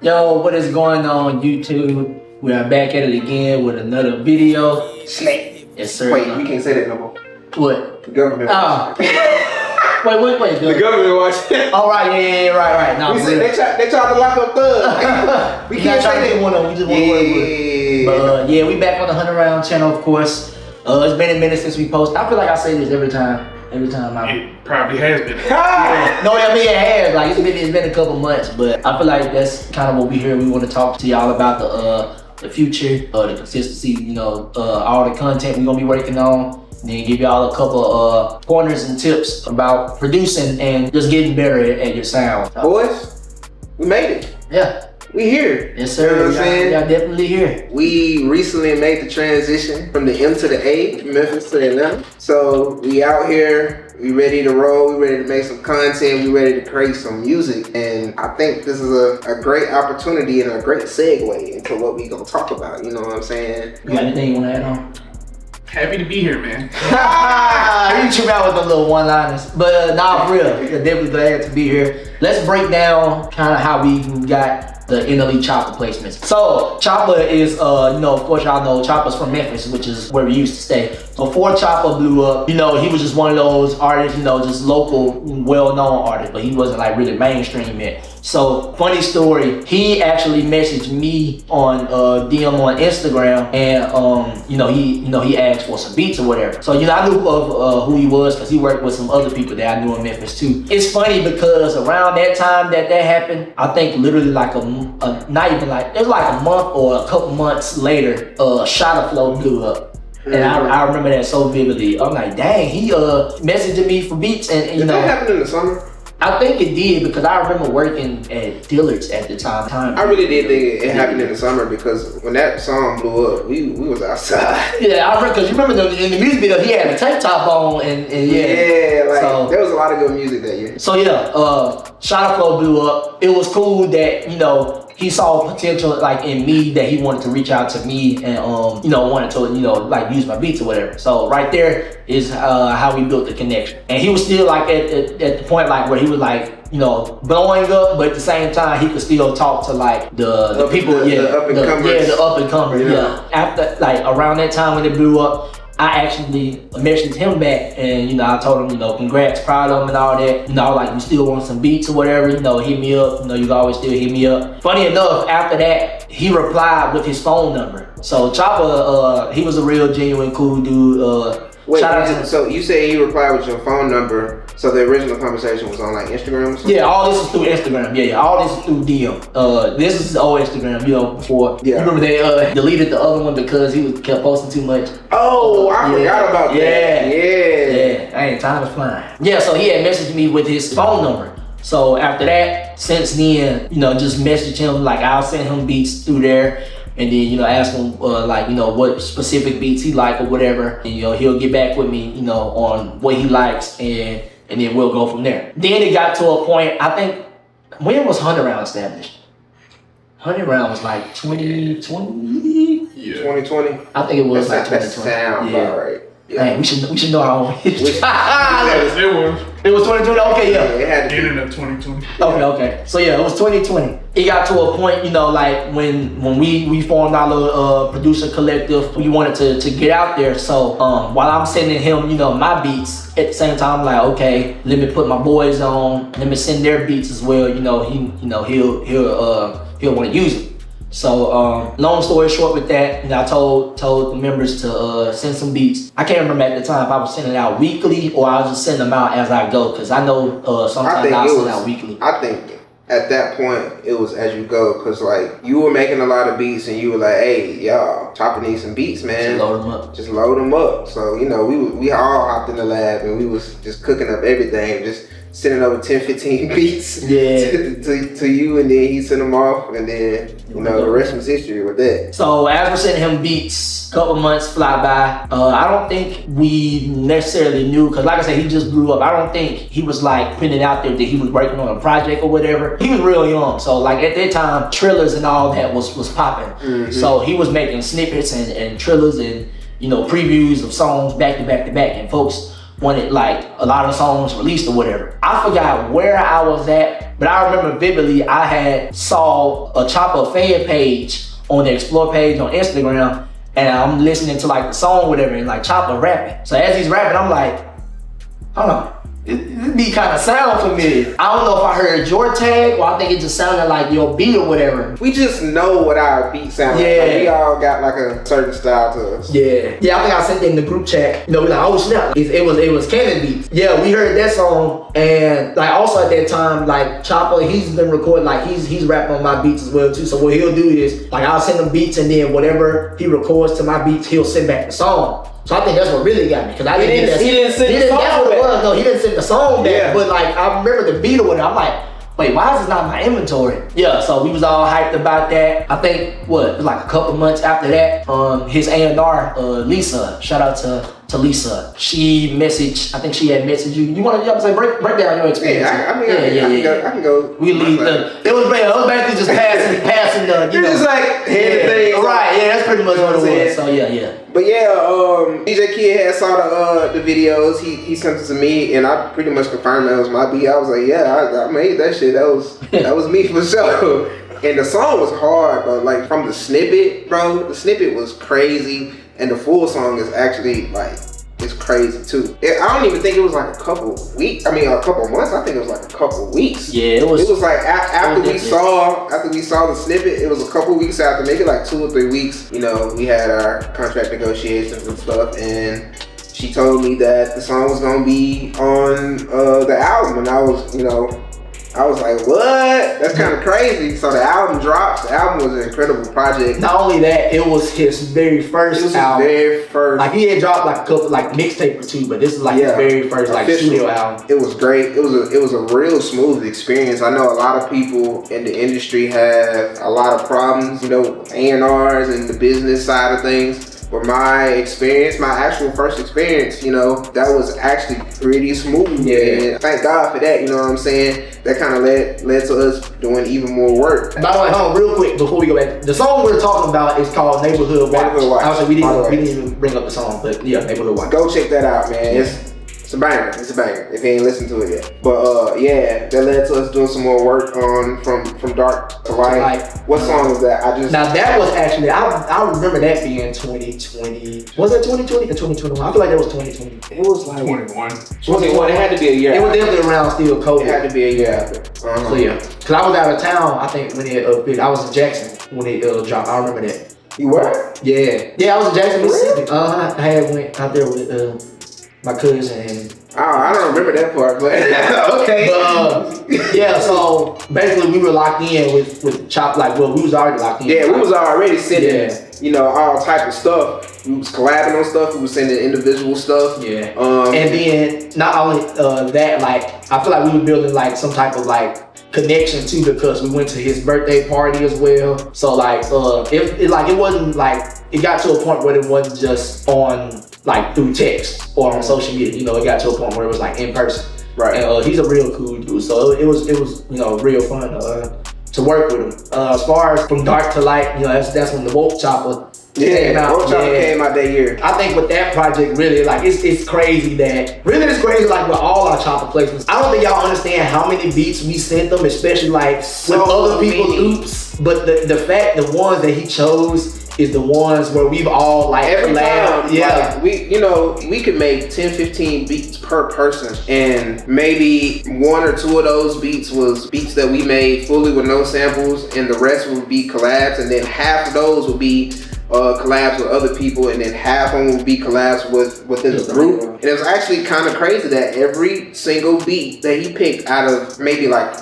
Yo, what is going on YouTube? We are back at it again with another video. Snap. Yes, sir. Wait, we can't say that no more. What? The government. Oh. wait. The government watching. All right, yeah, right. No, we said they tried to lock up thugs. We can't say that. We just want to work with it. But yeah, we back on the Hunnid Round channel, of course. It's been a minute since we post. I feel like I say this every time I. It probably has been. Yeah. No, I mean it has. Like it's been a couple months, but I feel like that's kind of what we here. We want to talk to y'all about the future, the consistency. All the content we're gonna be working on. And then give y'all a couple pointers and tips about producing and just getting better at your sound. Boys, we made it. Yeah. We here. Yes, sir. You know what I'm saying? Y'all definitely here. We recently made the transition from the M to the A, Memphis to Atlanta. So we out here, we ready to roll, we ready to make some content, we ready to create some music. And I think this is a great opportunity and a great segue into what we gonna talk about. You know what I'm saying? You got anything you wanna add on? Happy to be here, man. You trip out with the little one-liners. But nah, for real, you're definitely glad to be here. Let's break down kind of how we got the NLE Chopper placements. So Chopper is, of course y'all know Chopper's from Memphis, which is where we used to stay. Before Chopper blew up, he was just one of those artists, just local, well-known artists, but he wasn't like really mainstream yet. So funny story, he actually messaged me on DM on Instagram, and he asked for some beats or whatever. So I knew of who he was because he worked with some other people that I knew in Memphis too. It's funny because around that time that happened, I think literally like not even like, it was like a month or a couple months later, Shot Flow blew up. And I remember that so vividly. I'm like, dang, he messaging me for beats, and Did that happen in the summer? I think it did because I remember working at Dillard's at the time. I really did think it happened in the summer because when that song blew up, we was outside. Yeah, I remember because you remember in the music video he had a tank top on and so there was a lot of good music that year. So Shot Flow blew up. It was cool that he saw potential like in me, that he wanted to reach out to me and wanted to like use my beats or whatever. So right there is how we built the connection. And he was still like at the point like where he was like blowing up, but at the same time he could still talk to like the people, the up and comers. Yeah. After like around that time when it blew up, I actually messaged him back and I told him, congrats, proud of him and all that. Like you still want some beats or whatever, hit me up. You can always still hit me up. Funny enough, after that, he replied with his phone number. So Chopper, he was a real genuine cool dude. Wait, so you say he replied with your phone number, so the original conversation was on like Instagram or something? Yeah, all this is through Instagram. Yeah, all this is through DM. This is old Instagram, before. Yeah. Remember they deleted the other one because he kept posting too much. Oh, I forgot about that. Yeah. Hey, time is flying. Yeah, so he had messaged me with his phone number. So after that, since then, just message him, like I'll send him beats through there. And then, ask him, what specific beats he like or whatever. And, he'll get back with me, on what he likes, and then we'll go from there. Then it got to a point, I think, when was Hunnid Round established? Hunnid Round was like 2020? Yeah. 2020? I think it was like 2020. That sounds about right. Yeah. Dang, we should know our own history. It It was. was 2020? Okay, yeah. It had to be. Beginning of 2020. Okay. So yeah, it was 2020. It got to a point, like when we formed our little producer collective, we wanted to get out there. So while I'm sending him, my beats, at the same time, like, okay, let me put my boys on, let me send their beats as well. He'll want to use it. So long story short with that, I told the members to send some beats. I can't remember at the time if I was sending it out weekly or I was just sending them out as I go, because I know sometimes I send out weekly. I think at that point it was as you go, because like you were making a lot of beats and you were like, hey y'all, Chopper needs some beats, man. Just load them up. So we all hopped in the lab and we was just cooking up everything, just sending over 10-15 beats to you, and then he sent them off, and then the rest was history with that. So as we're sending him beats, a couple months fly by. I don't think we necessarily knew, because like I said, he just grew up. I don't think he was like putting it out there that he was working on a project or whatever. He was real young, so like at that time, trillers and all that was popping. Mm-hmm. So he was making snippets and trillers and previews of songs back to back to back, and folks wanted like a lot of songs released or whatever. I forgot where I was at But I remember vividly, I had saw a Chopper fan page on the Explore page on Instagram, and I'm listening to like the song, whatever, and like Chopper rapping. So as he's rapping, I'm like, I don't know. It be kind of sound familiar. I don't know if I heard your tag or I think it just sounded like your beat or whatever. We just know what our beat sounds like. We all got like a certain style to us. Yeah, I think I sent it in the group chat. You know, we like, oh snap, it was Cannon beats. Yeah, we heard that song, and like also at that time, like Chopper, he's been recording, like he's rapping on my beats as well too. So what he'll do is like I'll send him beats, and then whatever he records to my beats, he'll send back the song. So I think that's what really got me, because I didn't get that. He didn't send the song That's what it back. was. No, he didn't send the song back. Yeah. But like I remember the beat or whatever. I'm like, wait, why is this not in my inventory? Yeah, so we was all hyped about that. I think it was like a couple months after that, his A&R, Lisa, shout out to Lisa. She messaged, I think she had messaged you. You want to say break down your experience? Yeah, I can go. We leave. It was basically just passing the. You're just like handing things. Right. Yeah, that's pretty much what it was. So yeah. But yeah, DJ Kid had saw the videos. He sent it to me, and I pretty much confirmed that was my beat. I was like, yeah, I made that shit. That was me for sure. And the song was hard, but like from the snippet, bro, the snippet was crazy, and the full song is actually like it's crazy too. I don't even think it was like a couple weeks. I mean, a couple months. I think it was like a couple weeks. Yeah, it was. It was like after we saw the snippet. It was a couple weeks after, maybe like 2 or 3 weeks. You know, we had our contract negotiations and stuff, and she told me that the song was gonna be on the album, and I was like, what? That's kind of crazy. So the album drops. The album was an incredible project. Not only that, it was his very first album. Very first. Like he had dropped like a couple, like mixtape or two, but this is like his very first like studio album. It was great. It was a real smooth experience. I know a lot of people in the industry have a lot of problems, you know, A&Rs and the business side of things. But my actual first experience, you know, that was actually pretty smooth. Yeah. And thank God for that, you know what I'm saying? That kind of led to us doing even more work. By the way, hold on, real quick before we go back. The song we're talking about is called Neighborhood Watch. Neighborhood Watch. I was like, we didn't even bring up the song, but yeah, Neighborhood Watch. Go check that out, man. It's a banger. It's a banger. If you ain't listened to it yet. But yeah, that led to us doing some more work on from dark to light. What song is that? Now that was actually I remember that being 2020. Was that 2020 or 2021? I feel like that was 2020. It was like 21. 21. It had to be a year. It was definitely around still COVID. It had to be a year after. So yeah, cause I was out of town. I think when it I was in Jackson when it dropped. I remember that. You were? Yeah, I was in Jackson, Mississippi. Really? I had went out there with my cousin and. I don't remember that part, but okay. But, yeah, so basically we were locked in with Chop. Like, well, we was already locked in. Yeah, we was already sending, you know, all type of stuff. We was collabing on stuff. We was sending individual stuff. Yeah. And then not only that, like I feel like we were building like some type of like connection too, because we went to his birthday party as well. So like, it wasn't like it got to a point where it wasn't just on like through text or on social media. You know, it got to a point where it was like in person. Right. And he's a real cool dude. So it was you know real fun to work with him. As far as from dark to light, you know that's when the Woke Chopper came out. Woke Chopper came out that year. I think with that project, really, like it's crazy that it's crazy like with all our Chopper placements. I don't think y'all understand how many beats we sent them, especially like with other people's loops. But the fact the ones that he chose is the ones where we've all like every time, yeah. Like, we could make 10-15 beats per person, and maybe 1 or 2 of those beats was beats that we made fully with no samples, and the rest would be collabs, and then half of those would be collabs with other people, and then half of them would be collabs within the group. And it was actually kind of crazy that every single beat that he picked out of maybe like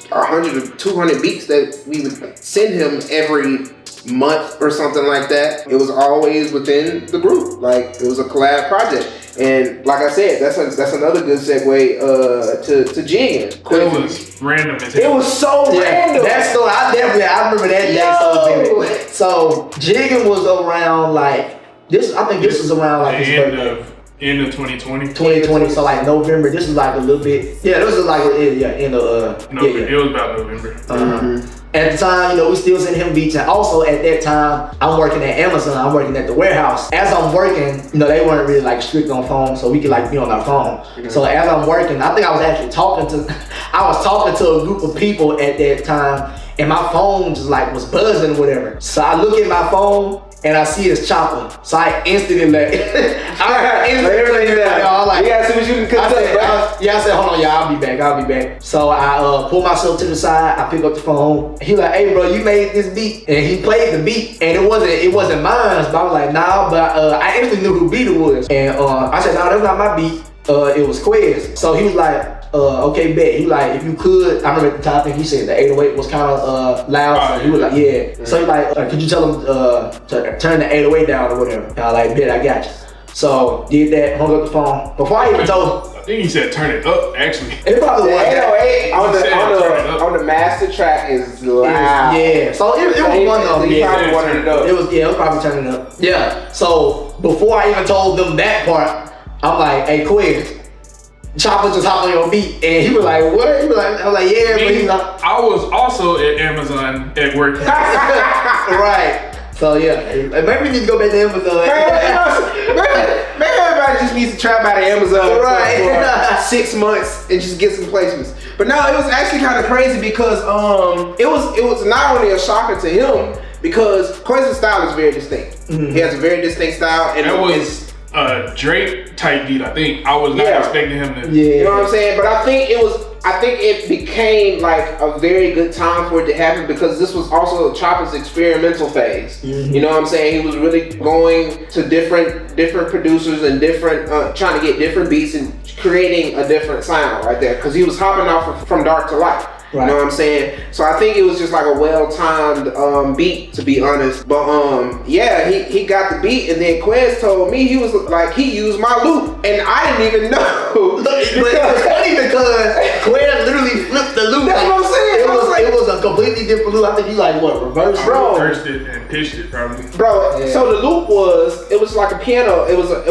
100 or 200 beats that we would send him every month or something like that, it was always within the group. Like, it was a collab project. And like I said, that's another good segue to jigging. It was random as hell. It was so random. That's so I remember that day so vivid. So jigging was around like this. I think this was around like his birthday. End of 2020. 2020, so like November. This is like a little bit. Yeah, this is like end of. No, it was about November. At the time, we still sending him beats, and also at that time, I'm working at Amazon. I'm working at the warehouse. As I'm working, they weren't really like strict on phone, so we could like be on our phone. Mm-hmm. So as I'm working, I think I was actually talking to a group of people at that time, and my phone just like was buzzing or whatever. So I look at my phone and I see it's Chopper. So I instantly like, you gotta see what you can cook up. I said, hold on, y'all, I'll be back. So I pull myself to the side, I pick up the phone. He like, hey bro, you made this beat. And he played the beat, and it wasn't mine, but I was like, nah, but I instantly knew who beat it was. And I said, nah, that's not my beat. It was Quez. So he was like, okay, bet. He was like, if you could, I remember at the time, I think he said the 808 was kind of loud. So he was like, yeah. Mm-hmm. So he like, could you tell him to turn the 808 down or whatever? And I was like, bet, I got you. So did that, hung up the phone. Before I even told him. I think he said turn it up, actually. It probably was. 808 on the master track is loud. Yeah. So it was one of them. He probably wanted it up. It was probably turning up. Yeah. So before I even told them that part, I'm like, hey, Quez, Chopper just hopped on your beat, and he was like, what? He was like, I was like, yeah, but he's not. I was also at Amazon at work. Right. So yeah, maybe we need to go back to Amazon. Maybe everybody just needs to trap out of Amazon for 6 months and just get some placements. But no, it was actually kind of crazy because it was not only a shocker to him because Quez's style is very distinct. Mm-hmm. He has a very distinct style, and that was a Drake type beat. I think I was not expecting him to. Yeah, you know what I'm saying. But I think it became like a very good time for it to happen because this was also Chopper's experimental phase. Mm-hmm. You know what I'm saying? He was really going to different producers and trying to get different beats and creating a different sound right there because he was hopping off from dark to light. Right. You know what I'm saying? So I think it was just like a well-timed beat, to be honest. But yeah, he got the beat, and then Quez told me he was like he used my loop, and I didn't even know. But it was funny because Quez literally flipped the loop. That's what I'm saying. It was a completely different loop. I think he like reversed, bro. Reversed it and pitched it probably. Bro, yeah. So the loop was like a piano. It was a. I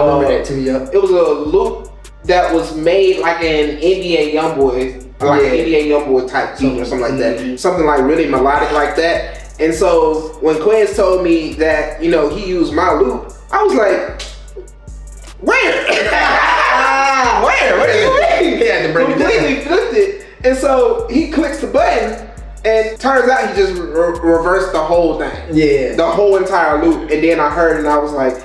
remember that too. Yeah. It was a loop that was made like an NBA YoungBoy. Like an NBA YoungBoy type beat or something like that. Something like really melodic like that. And so when Quez told me that, he used my loop, I was like, where? Where? What do you mean? He had to break completely flipped it. And so he clicks the button, and turns out he just reversed the whole thing. Yeah. The whole entire loop. And then I heard it and I was like,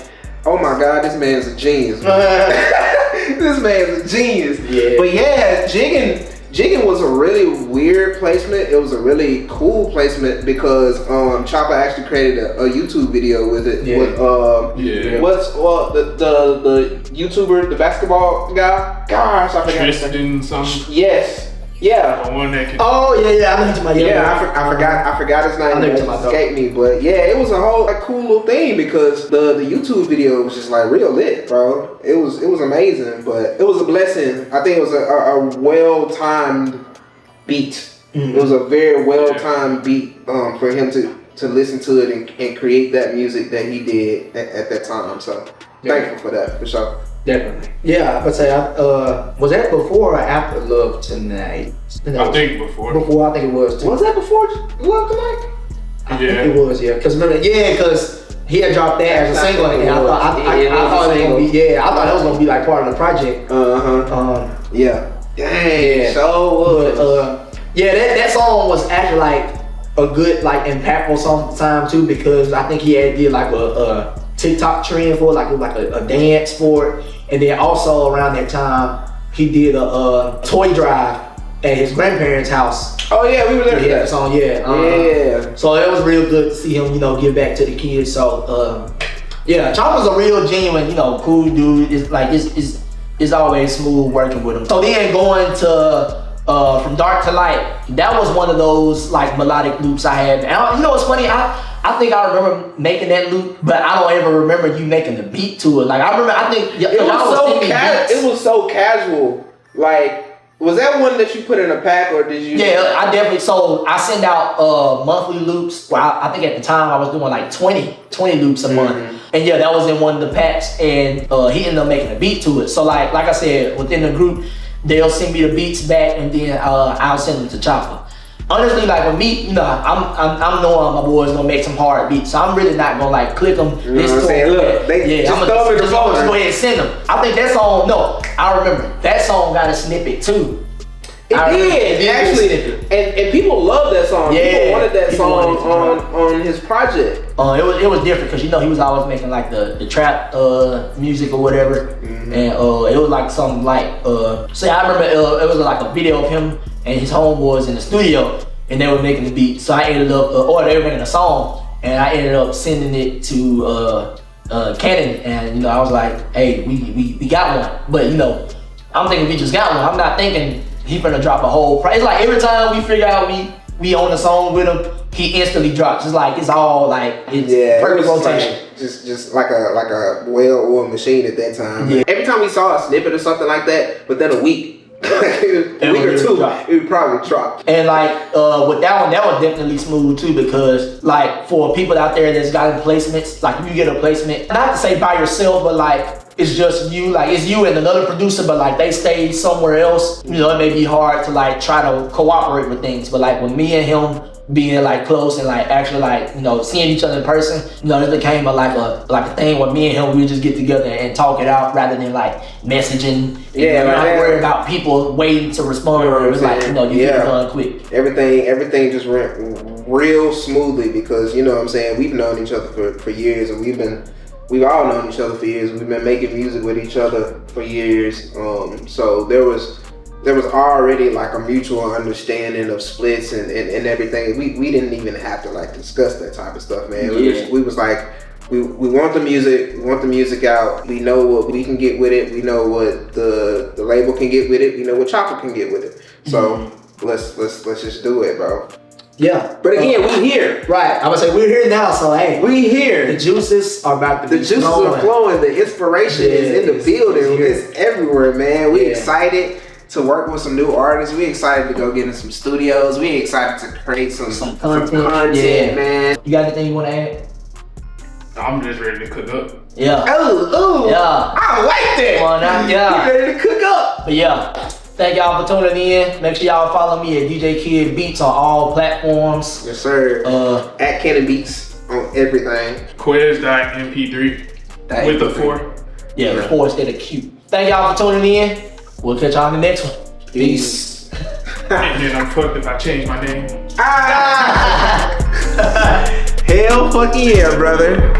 oh my God, this man's a genius. This man's a genius. Yeah. But yeah, Jiggin' was a really weird placement. It was a really cool placement because Chopper actually created a YouTube video with it. Yeah. What's the YouTuber, the basketball guy? Gosh, I forgot. Tristan something. Yes. Yeah. The one that can. Oh yeah. I know you I forgot his name. It escaped me, but yeah, it was a whole like cool little thing because the YouTube video was just like real lit, bro. It was amazing, but it was a blessing. I think it was a well timed beat. Mm-hmm. It was a very well timed beat for him to listen to it and create that music that he did at that time. So thankful for that for sure. Definitely. Yeah, I would say, was that before or after Love Tonight? I think before. Before, I think it was too. Was that before Love Tonight? I think it was, yeah. Because he had dropped that as a single, and I thought it was gonna be like part of the project. Yeah. Dang. So was. That song was actually like a good, like impactful song at the time too, because I think he had did like a TikTok trend for it, like a dance for it. And then also around that time, he did a toy drive at his grandparents' house. Oh yeah, we were there for that song. Yeah. So it was real good to see him, give back to the kids. So Chopper's a real genuine, cool dude. It's always smooth working with him. So then going to From Dark to Light, that was one of those like melodic loops I had. And what's funny? I think I remember making that loop, but I don't ever remember you making the beat to it. Like I think it was so casual. Like, was that one that you put in a pack or did you? Yeah, I definitely. So I send out monthly loops. Well, I think at the time I was doing like 20 loops a month, and yeah, that was in one of the packs. And he ended up making a beat to it. So like I said, within the group, they'll send me the beats back, and then I'll send them to Chopper. honestly, like with me, you know, I'm knowing my boys gonna make some hard beats, so I'm really not gonna like click them. You know what I'm saying? Look, they just throw it in the phone. Just go ahead and send them. I think that song. No, I remember that song got a snippet too. It did actually, and people love that song. Yeah, people wanted that song on his project. It was different because you know he was always making like the trap music or whatever, and it was like something like say I remember it was like a video of him and his homeboys in the studio and they were making the beat. So I ended up or they were making a song and I ended up sending it to Canon, and you know I was like, hey, we got one, but you know I'm thinking we just got one. I'm not thinking he finna drop a whole price. It's like every time we figure out we own a song with him, he instantly drops. It's like it's all like it's perfect rotation. Like, just like a well-oiled machine at that time. Yeah. Every time we saw a snippet or something like that, within a week. a week or two, it would probably drop. And like with that one definitely smooth too, because like for people out there that's gotten placements, like if you get a placement, not to say by yourself, but like it's just you, like it's you and another producer, but like they stay somewhere else, you know, it may be hard to like try to cooperate with things. But like with me and him being like close and like actually like, you know, seeing each other in person, you know, it became like a thing where me and him, we would just get together and talk it out rather than like messaging. Yeah, we're not worried about people waiting to respond. You know, it was like, you know, you get it done quick. Everything just went real smoothly because, you know what I'm saying, we've known each other for years, and we've all known each other for years. We've been making music with each other for years. So there was already like a mutual understanding of splits and everything. We didn't even have to like discuss that type of stuff, man. We was like, we want the music out. We know what we can get with it. We know what the label can get with it. We know what Chopper can get with it. So let's just do it, bro. Yeah. But again, we here. Right. I would say we're here now, so hey. We here. The juices are about to be flowing. The juices are flowing. The inspiration is in the building. It's everywhere, man. We excited to work with some new artists. We excited to go get in some studios. We excited to create some content, man. You got anything you want to add? I'm just ready to cook up. Yeah. Oh, yeah. I like that. Come on now, yeah. You ready to cook up? But yeah. Thank y'all for tuning in. Make sure y'all follow me at DJ Kid Beats on all platforms. Yes, sir. At Cannon Beats on everything. Quiz.mp3 with the 4. Yeah, the 4 instead of Q. Thank y'all for tuning in. We'll catch y'all in the next one. Peace. And then I'm fucked if I change my name. Hell fucking yeah, brother.